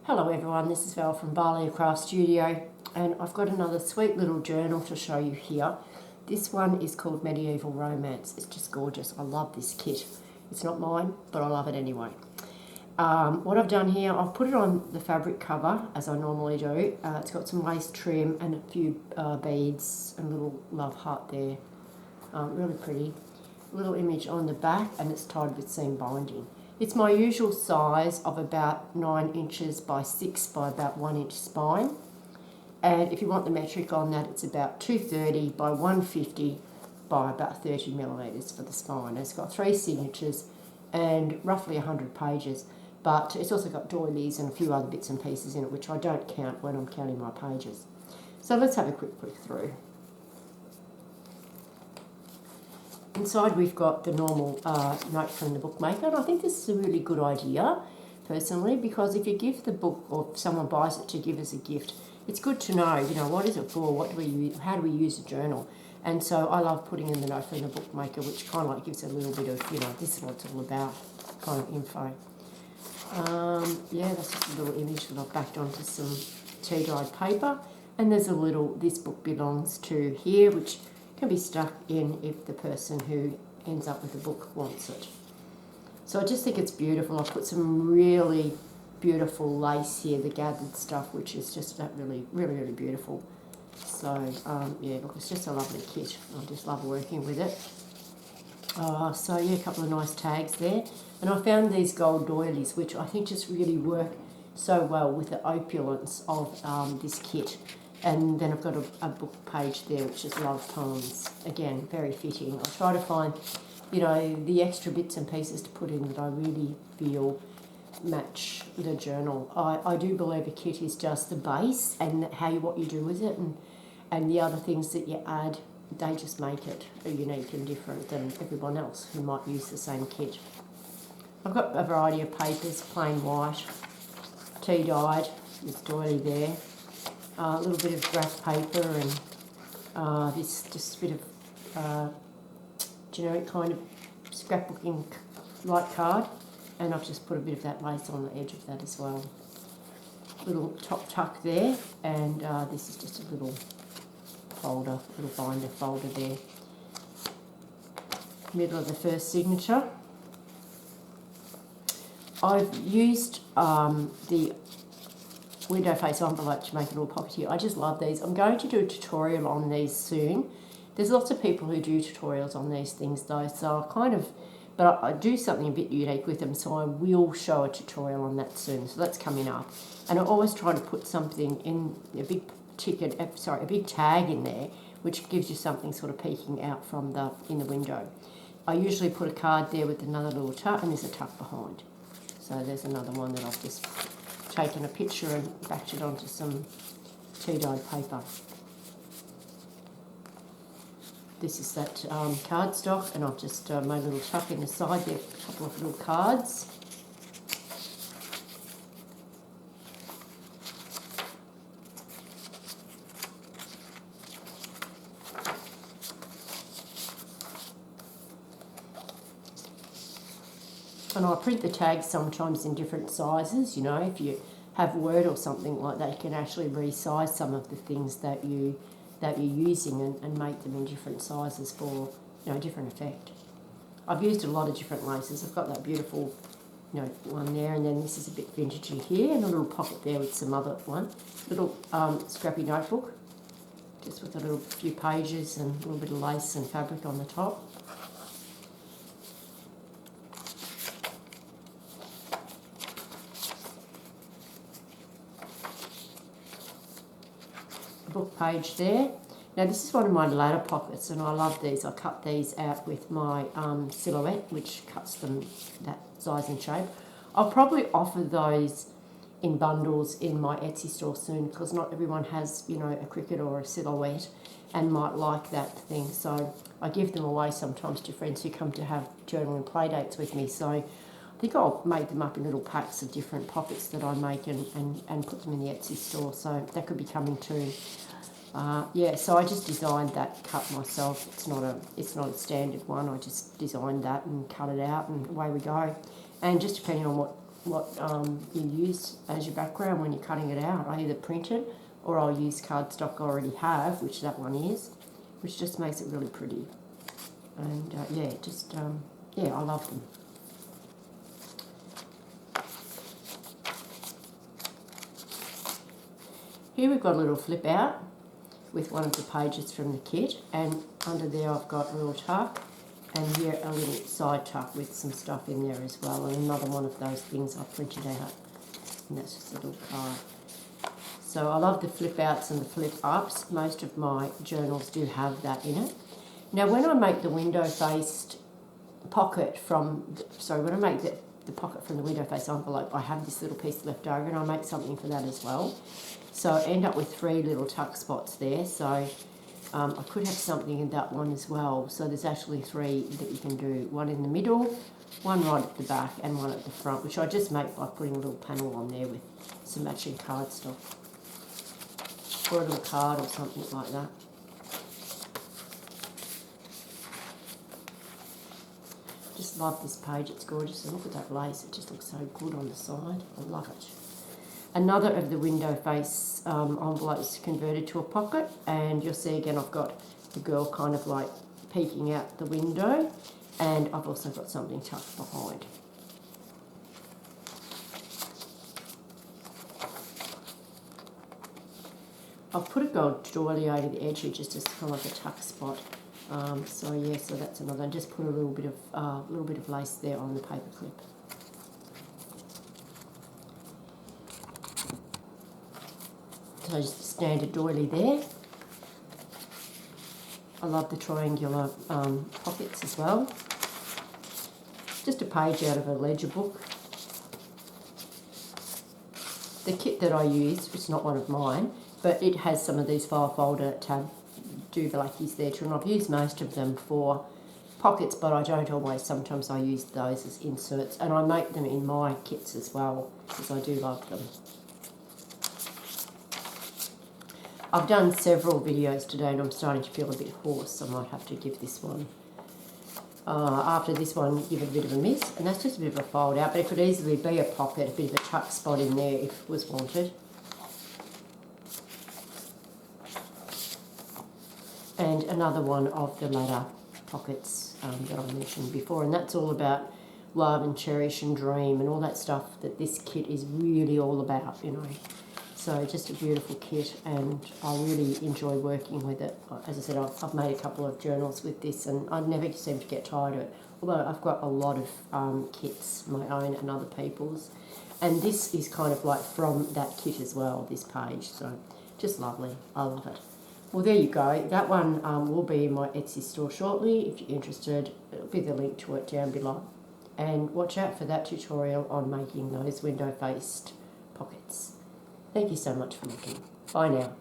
Hello everyone, this is Val from Barley Craft Studio, and I've got another sweet little journal to show you here. This one is called Medieval Romance. It's just gorgeous. I love this kit. It's not mine, but I love it anyway. What I've done here, I've put it on the fabric cover as I normally do. It's got some lace trim and a few beads and a little love heart there. Really pretty. Little image on the back, and it's tied with seam binding. It's my usual size of about 9 inches by 6 by about 1 inch spine. And if you want the metric on that, it's about 230 by 150 by about 30 millimetres for the spine. It's got 3 signatures and roughly 100 pages, but it's also got doilies and a few other bits and pieces in it, which I don't count when I'm counting my pages. So let's have a quick click through. Inside we've got the normal note from the bookmaker, and I think this is a really good idea personally, because if you give the book or if someone buys it to give as a gift, it's good to know, what is it for, what do we use, how do we use a journal. And so I love putting in the note from the bookmaker, which kind of like gives a little bit of, this is what it's all about kind of info. Yeah, that's just a little image that I've backed onto some tea-dyed paper, and there's a little, this book belongs to here, which can be stuck in if the person who ends up with the book wants it. So I just think it's beautiful. I've put some really beautiful lace here, the gathered stuff, which is just really, really, really beautiful. So yeah, look, it's just a lovely kit. I just love working with it. So yeah, a couple of nice tags there. And I found these gold doilies, which I think just really work so well with the opulence of this kit. And then I've got a book page there, which is love poems. Again, very fitting. I try to find, the extra bits and pieces to put in that I really feel match the journal. I do believe a kit is just the base, and what you do with it, and the other things that you add, they just make it unique and different than everyone else who might use the same kit. I've got a variety of papers, plain white, tea dyed, there's doily there. A little bit of graph paper and this just a bit of generic kind of scrapbooking light card, and I've just put a bit of that lace on the edge of that as well. Little top tuck there, and this is just a little folder, little binder folder there. Middle of the first signature. I've used the window face envelope to make it all pockety. I just love these. I'm going to do a tutorial on these soon. There's lots of people who do tutorials on these things though, so I do something a bit unique with them, so I will show a tutorial on that soon. So that's coming up. And I always try to put something in a big a big tag in there, which gives you something sort of peeking out from in the window. I usually put a card there with another little tuck, and there's a tuck behind. So there's another one that I've just taken a picture and backed it onto some tea-dyed paper. This is that cardstock, and I've just made a little tuck in the side there, a couple of little cards. And I print the tags sometimes in different sizes, if you have Word or something like that, you can actually resize some of the things that you're using and make them in different sizes for, different effect. I've used a lot of different laces. I've got that beautiful, one there, and then this is a bit vintagey here, and a little pocket there with some other one. Little scrappy notebook, just with a little few pages and a little bit of lace and fabric on the top. Book page there. Now this is one of my ladder pockets, and I love these. I cut these out with my silhouette, which cuts them that size and shape. I'll probably offer those in bundles in my Etsy store soon, because not everyone has, a cricket or a silhouette and might like that thing. So I give them away sometimes to friends who come to have journaling play dates with me. So I think I'll make them up in little packs of different pockets that I make and put them in the Etsy store. So that could be coming too. Yeah, so I just designed that cut myself. It's not a standard one. I just designed that and cut it out, and away we go. And just depending on what you use as your background when you're cutting it out. I either print it or I'll use cardstock I already have, which that one is, which just makes it really pretty. And yeah, just, yeah, I love them. Here we've got a little flip out with one of the pages from the kit, and under there I've got a little tuck, and here a little side tuck with some stuff in there as well, and another one of those things I printed out, and that's just a little card. So I love the flip outs and the flip ups. Most of my journals do have that in it. Now when I make the window faced pocket from, when I make the pocket from the window face envelope, I have this little piece left over, and I make something for that as well. So I end up with 3 little tuck spots there, so I could have something in that one as well. So there's actually 3 that you can do. One in the middle, one right at the back, and one at the front, which I just make by putting a little panel on there with some matching cardstock. Or a little card or something like that. Just love this page, it's gorgeous. And look at that lace, it just looks so good on the side. I love it. Another of the window face envelopes converted to a pocket, and you'll see again I've got the girl kind of like peeking out the window, and I've also got something tucked behind. I've put a gold doily over the edge here just as kind of like a tuck spot. So yeah, so that's another. And just put a little bit of lace there on the paper clip. So just a standard doily there. I love the triangular pockets as well. Just a page out of a ledger book. The kit that I use, it's not one of mine, but it has some of these file folder tab dooblackies there too, and I've used most of them for pockets, but I don't always. Sometimes I use those as inserts, and I make them in my kits as well, because I do love them. I've done several videos today and I'm starting to feel a bit hoarse. I might have to give this one, after this one, give it a bit of a miss. And that's just a bit of a fold out, but it could easily be a pocket, a bit of a tuck spot in there if it was wanted. And another one of the ladder pockets that I mentioned before. And that's all about love and cherish and dream and all that stuff that this kit is really all about, you know. So just a beautiful kit, and I really enjoy working with it. As I said, I've made a couple of journals with this, and I never seem to get tired of it. Although I've got a lot of kits, my own and other people's. And this is kind of like from that kit as well, this page. So just lovely. I love it. Well, there you go. That one will be in my Etsy store shortly. If you're interested, it'll be the link to it down below. And watch out for that tutorial on making those window-faced pockets. Thank you so much for looking. Bye now.